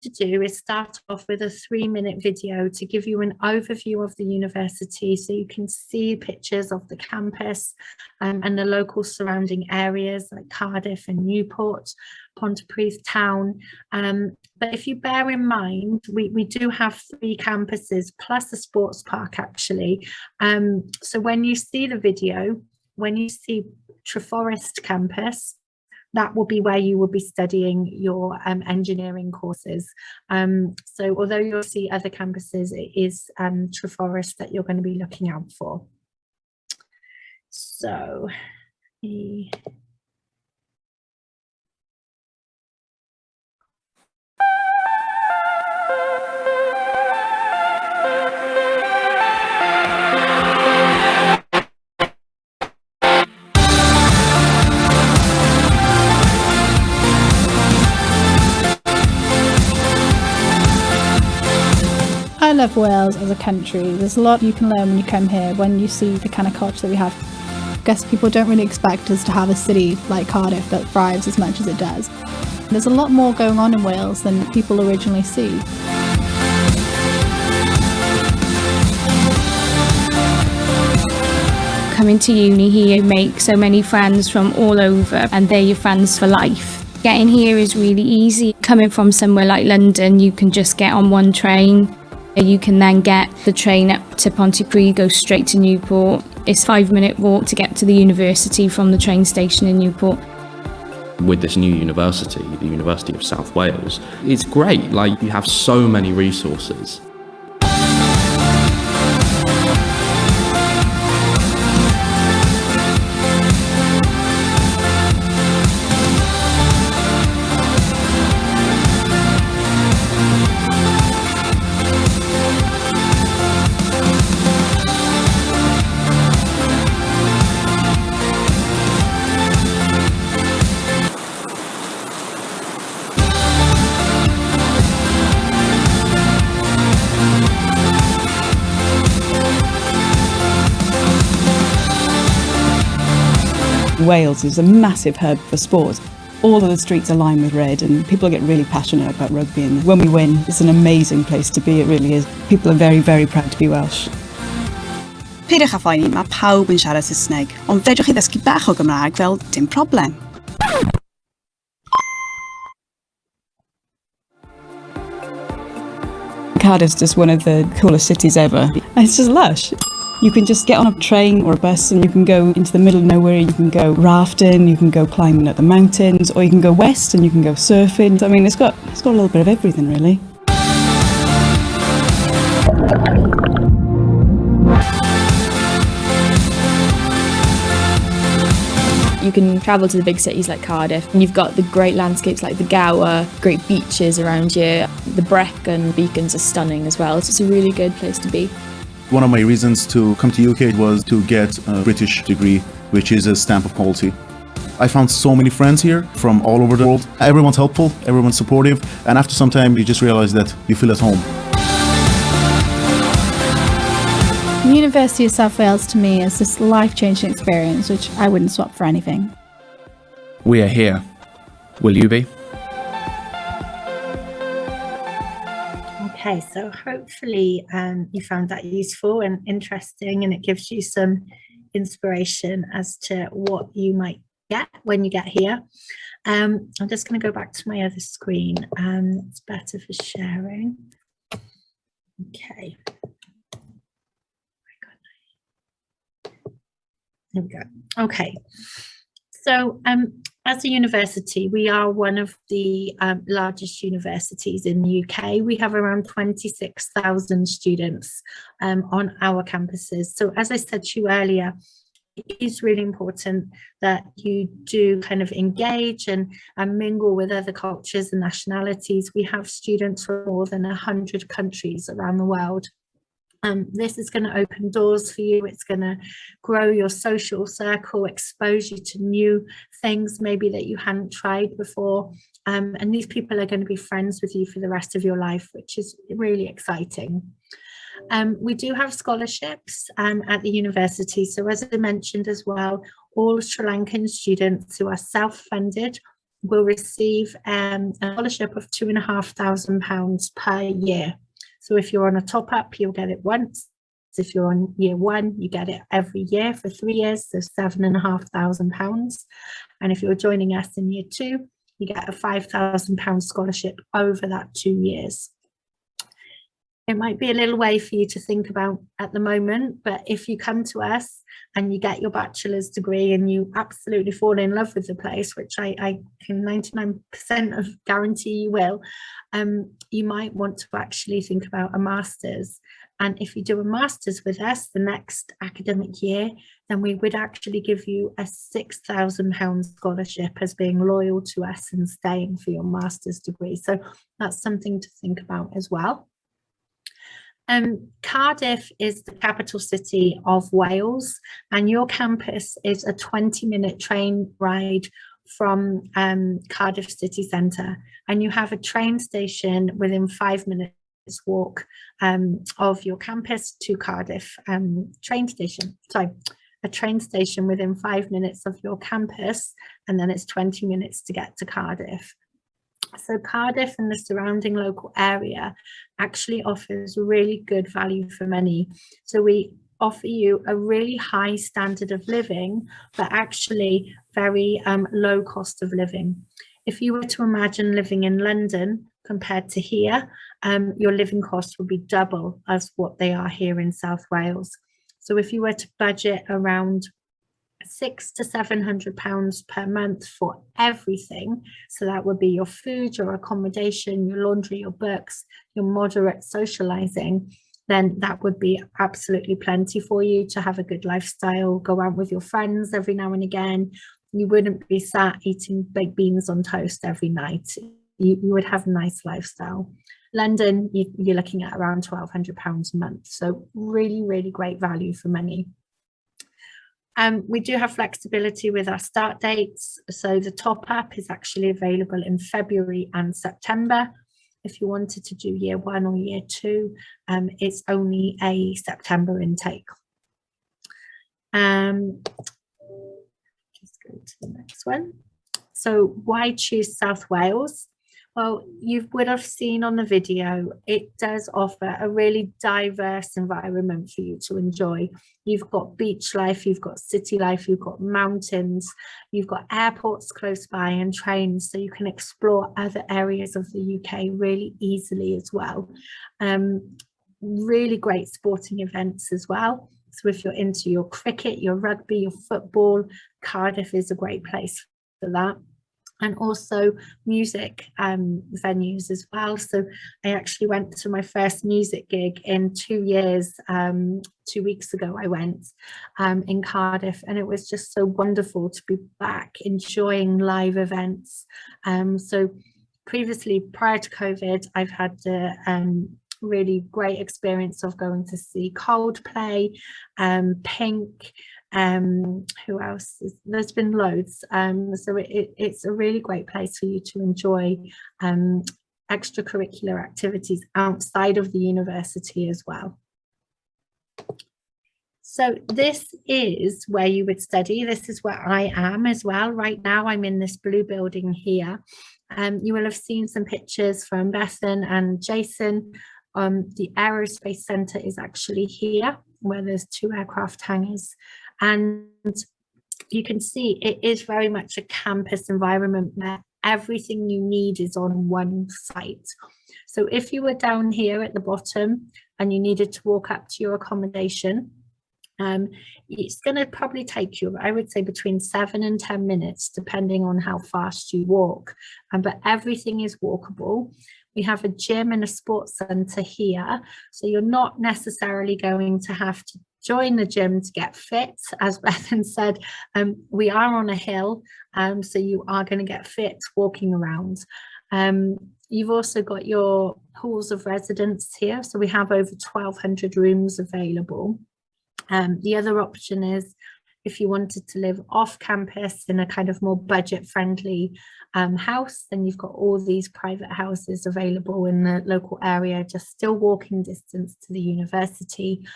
to do is start off with a 3-minute video to give you an overview of the university, so you can see pictures of the campus and the local surrounding areas like Cardiff and Newport, Pontypridd town. But if you bear in mind, we do have 3 campuses plus a sports park actually. So when you see the video, when you see Treforest campus, that will be where you will be studying your engineering courses. So although you'll see other campuses, it is Treforest that you're going to be looking out for. So I love Wales as a country. There's a lot you can learn when you come here, when you see the kind of culture that we have. I guess people don't really expect us to have a city like Cardiff that thrives as much as it does. There's a lot more going on in Wales than people originally see. Coming to uni here, you make so many friends from all over, and they're your friends for life. Getting here is really easy. Coming from somewhere like London, you can just get on one train. You can then get the train up to Pontypridd, go straight to Newport. It's a 5-minute walk to get to the university from the train station in Newport. With this new university, the University of South Wales, it's great. Like, you have so many resources. Wales is a massive hub for sport. All of the streets are lined with red and people get really passionate about rugby, and when we win, it's an amazing place to be, it really is. People are very, very proud to be Welsh. Peidiwch â phoeni, mae pawb yn siarad Saesneg, ond fedrwch chi ddysgu bach o Gymraeg fel dim problem. Cardiff's just one of the coolest cities ever. It's just lush. You can just get on a train or a bus and you can go into the middle of nowhere, you can go rafting, you can go climbing up the mountains, or you can go west and you can go surfing. I mean, it's got a little bit of everything, really. You can travel to the big cities like Cardiff, and you've got the great landscapes like the Gower, great beaches around here. The Brecon beacons are stunning as well, so it's a really good place to be. One of my reasons to come to UK was to get a British degree, which is a stamp of quality. I found so many friends here from all over the world. Everyone's helpful, everyone's supportive, and after some time you just realize that you feel at home. The University of South Wales to me is this life-changing experience which I wouldn't swap for anything. We are here. Will you be? Okay, so hopefully you found that useful and interesting, and it gives you some inspiration as to what you might get when you get here. I'm just going to go back to my other screen. It's better for sharing. Okay. There we go. Okay. So as a university, we are one of the largest universities in the UK. We have around 26,000 students on our campuses. So as I said to you earlier, it is really important that you do kind of engage and mingle with other cultures and nationalities. We have students from more than 100 countries around the world. This is going to open doors for you. It's going to grow your social circle, expose you to new things maybe that you hadn't tried before. And these people are going to be friends with you for the rest of your life, which is really exciting. We do have scholarships at the university. So as I mentioned as well, all Sri Lankan students who are self-funded will receive a scholarship of £2,500 per year. So if you're on a top up, you'll get it once. If you're on year one, you get it every year for 3 years, so £7,500. And if you're joining us in year two, you get a £5,000 scholarship over that 2 years. It might be a little way for you to think about at the moment, but if you come to us and you get your bachelor's degree and you absolutely fall in love with the place, which I can 99% of guarantee you will, you might want to actually think about a master's. And if you do a master's with us the next academic year, then we would actually give you a £6,000 scholarship as being loyal to us and staying for your master's degree. So that's something to think about as well. Cardiff is the capital city of Wales, and your campus is a 20-minute train ride from Cardiff city centre, and you have a train station within 5 minutes walk of your campus to Cardiff train station. Sorry, a train station within 5 minutes of your campus, and then it's 20 minutes to get to Cardiff. So Cardiff and the surrounding local area actually offers really good value for money. So we offer you a really high standard of living, but actually very low cost of living. If you were to imagine living in London compared to here, your living costs would be double as what they are here in South Wales. So if you were to budget around £600 to £700 per month for everything, so that would be your food, your accommodation, your laundry, your books, your moderate socializing, then that would be absolutely plenty for you to have a good lifestyle, go out with your friends every now and again. You wouldn't be sat eating baked beans on toast every night. You would have a nice lifestyle. London, you're looking at around £1,200 a month, so really, really great value for money. We do have flexibility with our start dates. So the top up is actually available in February and September. If you wanted to do year one or year two, it's only a September intake. Just go to the next one. So why choose South Wales? Well, you would have seen on the video, it does offer a really diverse environment for you to enjoy. You've got beach life, you've got city life, you've got mountains, you've got airports close by and trains, so you can explore other areas of the UK really easily as well. Really great sporting events as well. So if you're into your cricket, your rugby, your football, Cardiff is a great place for that. And also music venues as well. So I actually went to my first music gig in 2 years. 2 weeks ago I went in Cardiff, and it was just so wonderful to be back enjoying live events. So previously, prior to COVID, I've had the really great experience of going to see Coldplay, Pink, who else there's been loads, so it's a really great place for you to enjoy extracurricular activities outside of the university as well. So this is where you would study. This is where I am as well. Right now I'm in this blue building here. You will have seen some pictures from Bethan and Jason. The Aerospace Centre is actually here, where there's 2 aircraft hangars. And you can see it is very much a campus environment where everything you need is on one site. So if you were down here at the bottom and you needed to walk up to your accommodation, it's going to probably take you, I would say, between 7 and 10 minutes, depending on how fast you walk. But everything is walkable. We have a gym and a sports centre here, so you're not necessarily going to have to join the gym to get fit. As Bethan said, we are on a hill, so you are going to get fit walking around. You've also got your halls of residence here, so we have over 1,200 rooms available. The other option is if you wanted to live off campus in a kind of more budget friendly house, then you've got all these private houses available in the local area, just still walking distance to the university.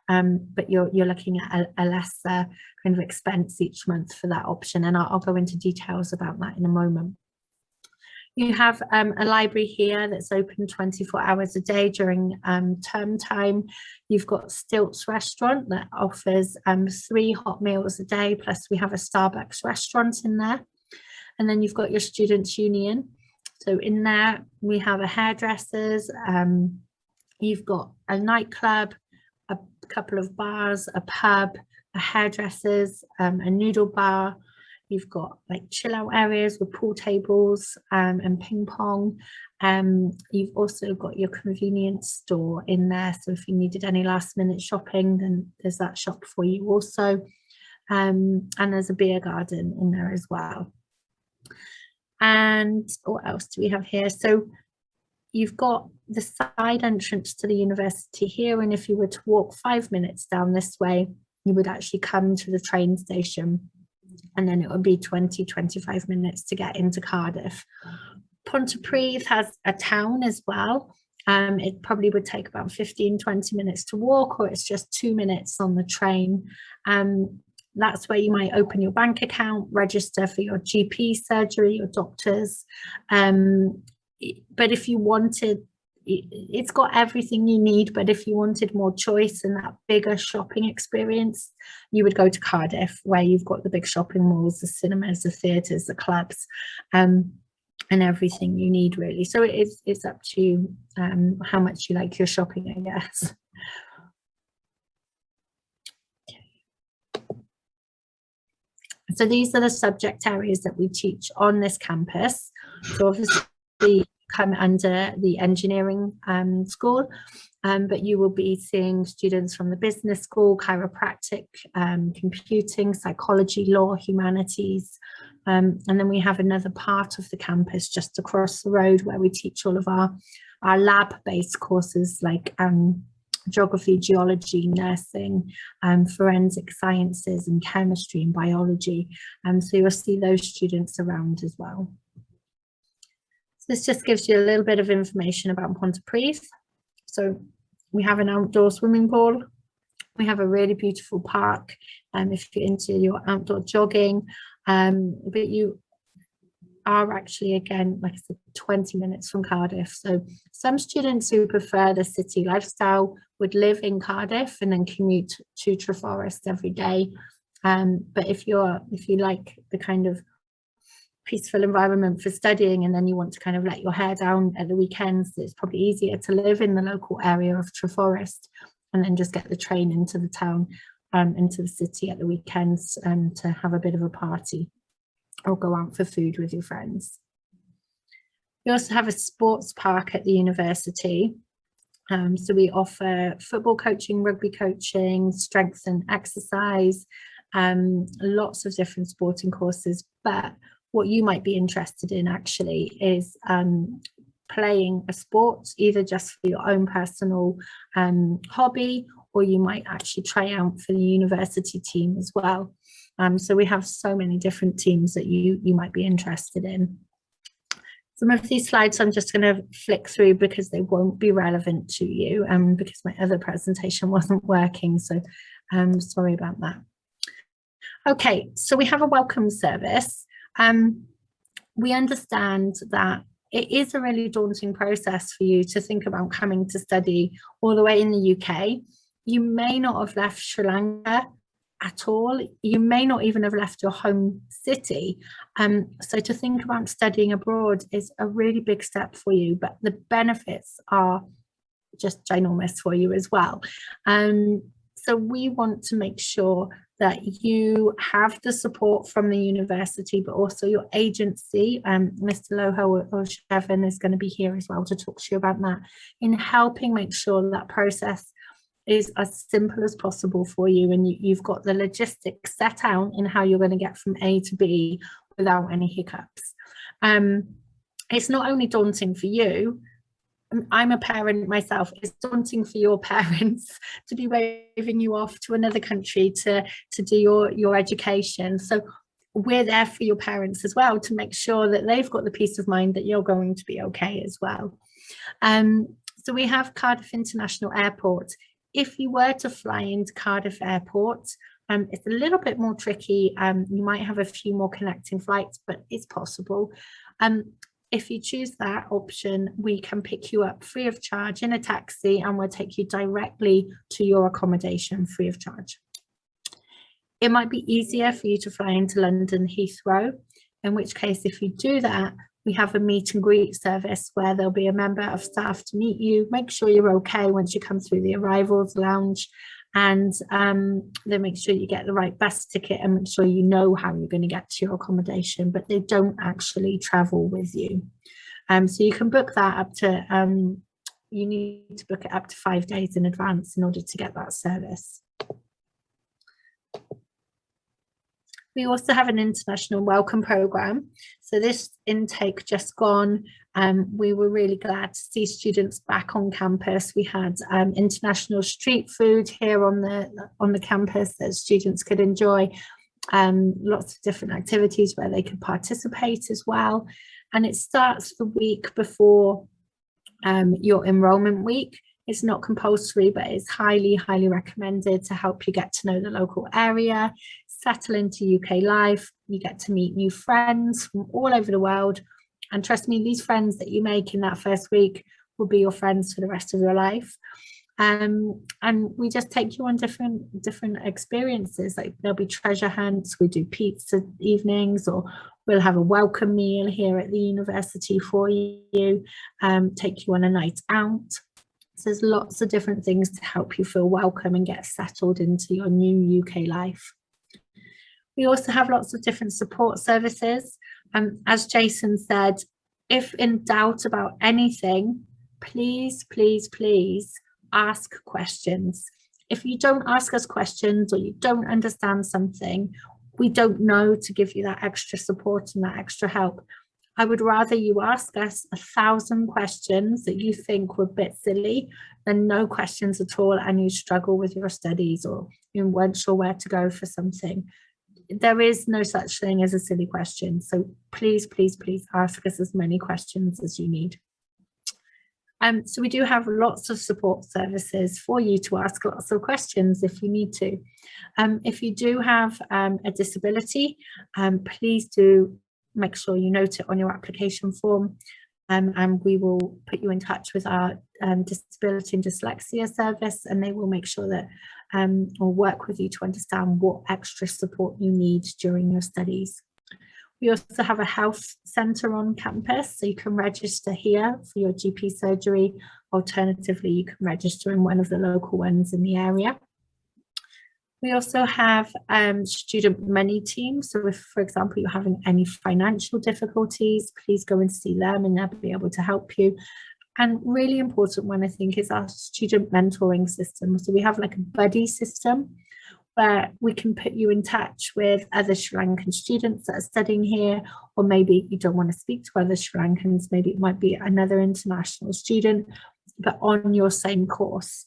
but you're looking at a lesser kind of expense each month for that option, and I'll go into details about that in a moment. You have a library here that's open 24 hours a day during term time. You've got Stilts restaurant that offers 3 hot meals a day, plus we have a Starbucks restaurant in there. And then you've got your Students' Union. So in there, we have a hairdressers, you've got a nightclub, a couple of bars, a pub, a hairdressers, a noodle bar. You've got like chill out areas with pool tables and ping pong. You've also got your convenience store in there. So if you needed any last minute shopping, then there's that shop for you also. And there's a beer garden in there as well. And what else do we have here? So you've got the side entrance to the university here. And if you were to walk 5 minutes down this way, you would actually come to the train station. And then it would be 20-25 minutes to get into Cardiff. Pontypridd has a town as well. It probably would take about 15-20 minutes to walk, or it's just 2 minutes on the train. That's where you might open your bank account, register for your GP surgery, your doctors. But if you wanted, it's got everything you need, but if you wanted more choice and that bigger shopping experience, you would go to Cardiff, where you've got the big shopping malls, the cinemas, the theatres, the clubs, and everything you need really. So it's up to you how much you like your shopping, I guess. So these are the subject areas that we teach on this campus. So obviously come under the engineering school, but you will be seeing students from the business school, chiropractic, computing, psychology, law, humanities, and then we have another part of the campus just across the road where we teach all of our lab-based courses like geography, geology, nursing, forensic sciences and chemistry and biology. So you'll see those students around as well. This just gives you a little bit of information about Pontypridd. So we have an outdoor swimming pool. We have a really beautiful park if you're into your outdoor jogging. But you are actually, again, like I said, 20 minutes from Cardiff. So some students who prefer the city lifestyle would live in Cardiff and then commute to Treforest every day. But if you like the kind of peaceful environment for studying, and then you want to kind of let your hair down at the weekends, it's probably easier to live in the local area of Treforest and then just get the train into the town, into the city at the weekends to have a bit of a party or go out for food with your friends. We also have a sports park at the university. So we offer football coaching, rugby coaching, strength and exercise, lots of different sporting courses, but what you might be interested in actually is playing a sport, either just for your own personal hobby, or you might actually try out for the university team as well. So we have so many different teams that you might be interested in. Some of these slides I'm just going to flick through because they won't be relevant to you, because my other presentation wasn't working, so sorry about that. Okay, so we have a welcome service. We understand that it is a really daunting process for you to think about coming to study all the way in the UK. You may not have left Sri Lanka at all. You may not even have left your home city. So to think about studying abroad is a really big step for you, but the benefits are just ginormous for you as well. So we want to make sure that you have the support from the university, but also your agency. Mr. Loho or Shevin is going to be here as well to talk to you about that, in helping make sure that process is as simple as possible for you, and you've got the logistics set out in how you're going to get from A to B without any hiccups. It's not only daunting for you, I'm a parent myself, it's daunting for your parents to be waving you off to another country to do your education. So we're there for your parents as well, to make sure that they've got the peace of mind that you're going to be okay as well. So we have Cardiff International Airport If you were to fly into Cardiff Airport, it's a little bit more tricky. You might have a few more connecting flights, but it's possible. If you choose that option, we can pick you up free of charge in a taxi, and we'll take you directly to your accommodation free of charge. It might be easier for you to fly into London Heathrow, in which case, if you do that, we have a meet and greet service where there'll be a member of staff to meet you, make sure you're okay once you come through the arrivals lounge, and they make sure you get the right bus ticket and make sure you know how you're going to get to your accommodation, but they don't actually travel with you. So you can book that up to, you need to book it up to 5 days in advance in order to get that service. We also have an international welcome program. So this intake just gone, we were really glad to see students back on campus. We had international street food here on the campus that students could enjoy, lots of different activities where they could participate as well. And it starts the week before your enrollment week. It's not compulsory, but it's highly, highly recommended to help you get to know the local area, settle into UK life. You get to meet new friends from all over the world. And trust me, these friends that you make in that first week will be your friends for the rest of your life. And we just take you on different experiences. Like there'll be treasure hunts, we do pizza evenings, or we'll have a welcome meal here at the university for you, take you on a night out. So there's lots of different things to help you feel welcome and get settled into your new UK life. We also have lots of different support services. As Jason said, if in doubt about anything, please, please, please ask questions. If you don't ask us questions or you don't understand something, we don't know to give you that extra support and that extra help. I would rather you ask us 1,000 questions that you think were a bit silly than no questions at all and you struggle with your studies or you weren't sure where to go for something. There is no such thing as a silly question. So please, please, please ask us as many questions as you need. So we do have lots of support services for you to ask lots of questions if you need to. If you do have a disability, please do make sure you note it on your application form, and we will put you in touch with our disability and dyslexia service, and they will make sure that or work with you to understand what extra support you need during your studies. We also have a health centre on campus, so you can register here for your GP surgery. Alternatively, you can register in one of the local ones in the area. We also have student money teams. So if, for example, you're having any financial difficulties, please go and see them and they'll be able to help you. And really important one, I think, is our student mentoring system. So we have like a buddy system where we can put you in touch with other Sri Lankan students that are studying here, or maybe you don't want to speak to other Sri Lankans, maybe it might be another international student, but on your same course.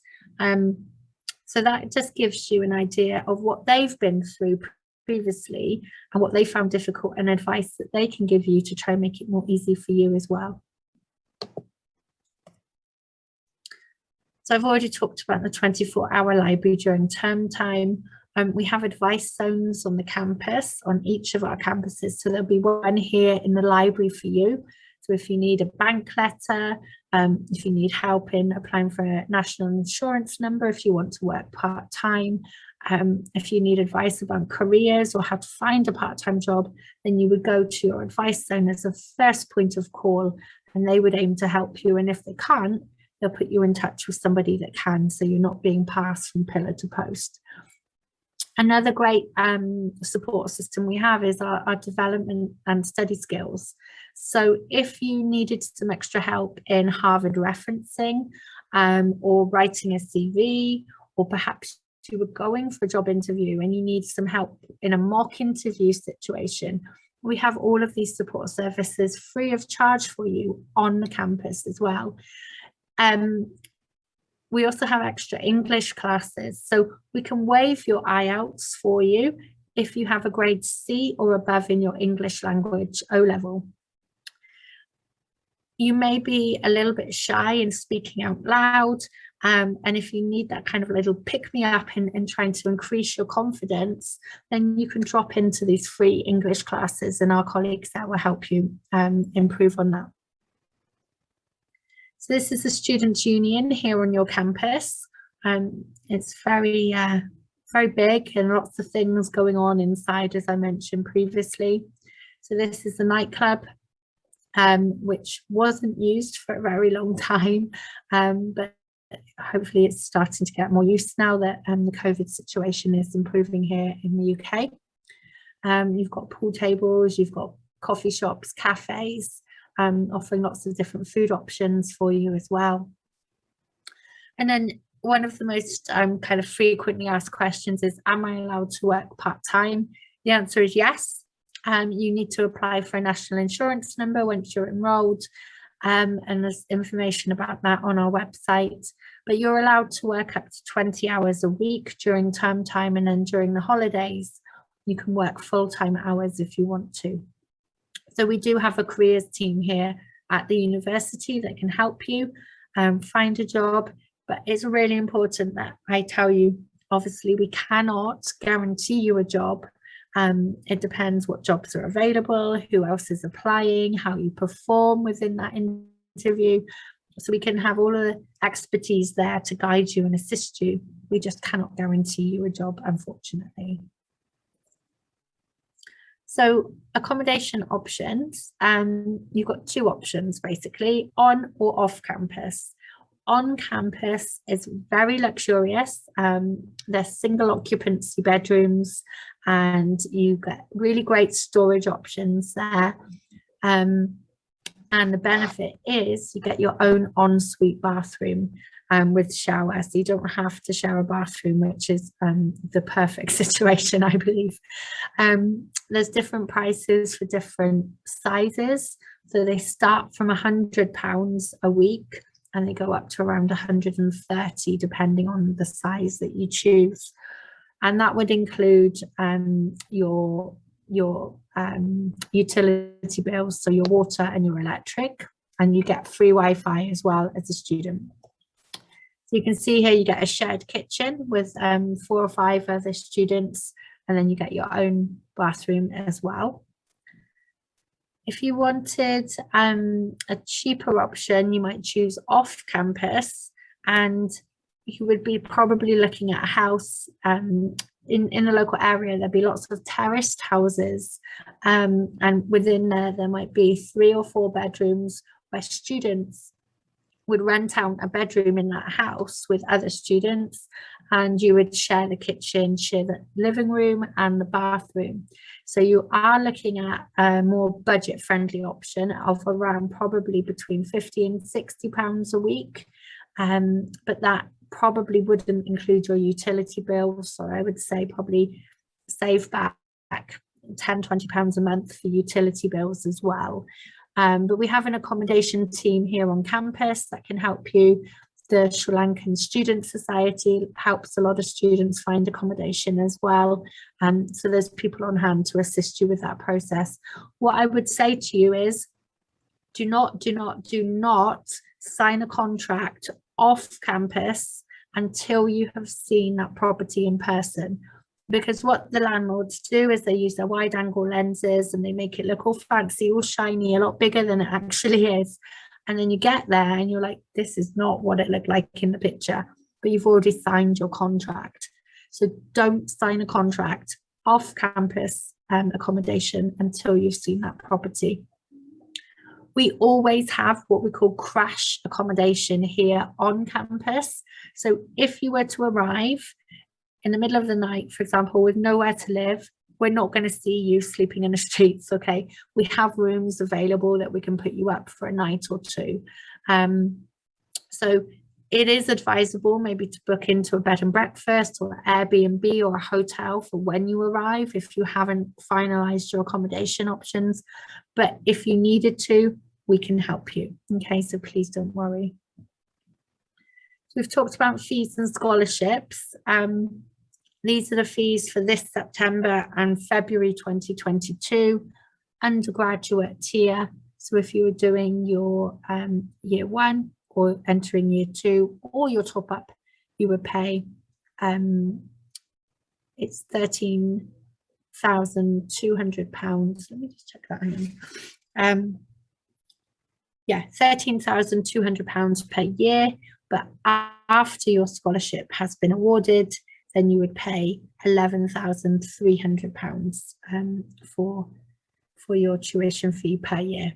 So that just gives you an idea of what they've been through previously and what they found difficult and advice that they can give you to try and make it more easy for you as well. So I've already talked about the 24-hour library during term time. We have advice zones on the campus, on each of our campuses. So there'll be one here in the library for you. So if you need a bank letter, if you need help in applying for a national insurance number, if you want to work part-time, if you need advice about careers or how to find a part-time job, then you would go to your advice zone as a first point of call, and they would aim to help you. And if they can't, they'll put you in touch with somebody that can, so you're not being passed from pillar to post. Another great support system we have is our development and study skills. So if you needed some extra help in Harvard referencing or writing a CV, or perhaps you were going for a job interview and you need some help in a mock interview situation, we have all of these support services free of charge for you on the campus as well. We also have extra English classes, so we can waive your IELTS for you if you have a grade C or above in your English language O-level. you may be a little bit shy in speaking out loud. And if you need that kind of little pick-me-up in trying to increase your confidence, then you can drop into these free English classes, and our colleagues there will help you improve on that. So this is the Students' Union here on your campus. It's very, very big and lots of things going on inside, as I mentioned previously. So this is the nightclub, which wasn't used for a very long time, but hopefully it's starting to get more use now that the COVID situation is improving here in the UK. You've got pool tables, you've got coffee shops, cafes, offering lots of different food options for you as well. And then one of the most kind of frequently asked questions is, am I allowed to work part-time? The answer is yes. You need to apply for a national insurance number once you're enrolled, and there's information about that on our website. But you're allowed to work up to 20 hours a week during term time, and then during the holidays, you can work full-time hours if you want to. So we do have a careers team here at the university that can help you find a job, but it's really important that I tell you, obviously we cannot guarantee you a job. It depends what jobs are available, who else is applying, how you perform within that interview. So we can have all of the expertise there to guide you and assist you. We just cannot guarantee you a job, unfortunately. So accommodation options, you've got two options basically, on or off campus. On campus is very luxurious. They're single occupancy bedrooms, and you get really great storage options there. And the benefit is you get your own ensuite bathroom with shower, so you don't have to share a bathroom, which is the perfect situation, I believe. There's different prices for different sizes, so they start from £100 a week and they go up to around 130 depending on the size that you choose, and that would include your utility bills, so your water and your electric, and you get free Wi-Fi as well as a student. So you can see here you get a shared kitchen with 4 or 5 other students, and then you get your own bathroom as well. If you wanted a cheaper option, you might choose off campus, and you would be probably looking at a house in the local area. There'd be lots of terraced houses, and within there might be 3 or 4 bedrooms where students would rent out a bedroom in that house with other students, and you would share the kitchen, share the living room and the bathroom. So you are looking at a more budget-friendly option of around probably between £50 and £60 a week, but that probably wouldn't include your utility bills. So I would say probably save back £10–20 a month for utility bills as well. But we have an accommodation team here on campus that can help you. The Sri Lankan Student Society helps a lot of students find accommodation as well. So there's people on hand to assist you with that process. What I would say to you is do not sign a contract off campus until you have seen that property in person. Because what the landlords do is they use their wide angle lenses and they make it look all fancy, all shiny, a lot bigger than it actually is. And then you get there and you're like, this is not what it looked like in the picture, but you've already signed your contract. So don't sign a contract off campus accommodation until you've seen that property. We always have what we call crash accommodation here on campus. So if you were to arrive in the middle of the night, for example, with nowhere to live, we're not going to see you sleeping in the streets, okay? We have rooms available that we can put you up for a night or two. So it is advisable maybe to book into a bed and breakfast or Airbnb or a hotel for when you arrive if you haven't finalised your accommodation options. But if you needed to, we can help you, okay? So please don't worry. We've talked about fees and scholarships. These are the fees for this September and February 2022. Undergraduate tier So if you were doing your year one or entering year two or your top up, you would pay it's £13,200. Let me just check that in. Yeah, £13,200 per year. But after your scholarship has been awarded, then you would pay £11,300 for your tuition fee per year.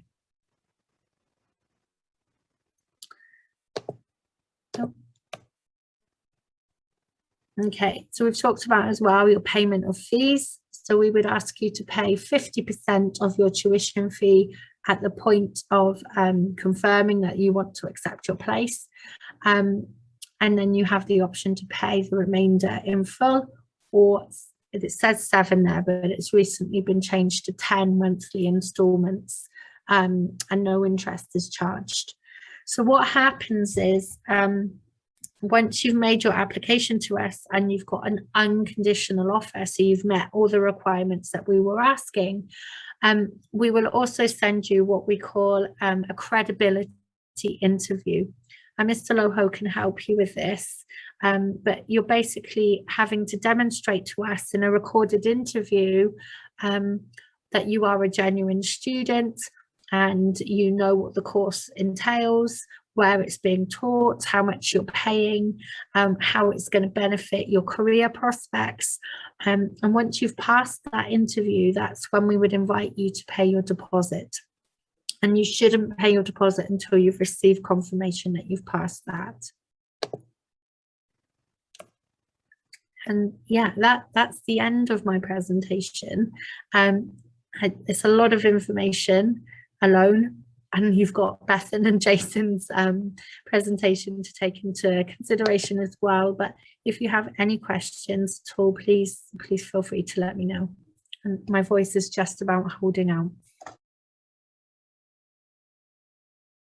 Okay, so we've talked about as well your payment of fees. So we would ask you to pay 50% of your tuition fee at the point of confirming that you want to accept your place. And then you have the option to pay the remainder in full, or it says 7 there, but it's recently been changed to 10 monthly instalments, and no interest is charged. So what happens is, once you've made your application to us and you've got an unconditional offer, so you've met all the requirements that we were asking, we will also send you what we call a credibility interview. And Mr. Loho can help you with this, but you're basically having to demonstrate to us in a recorded interview that you are a genuine student and you know what the course entails, where it's being taught, how much you're paying, how it's going to benefit your career prospects. And once you've passed that interview, that's when we would invite you to pay your deposit. And you shouldn't pay your deposit until you've received confirmation that you've passed that. And yeah, that's the end of my presentation. It's a lot of information alone, and you've got Bethan and Jason's presentation to take into consideration as well. But if you have any questions at all, please feel free to let me know. And my voice is just about holding out.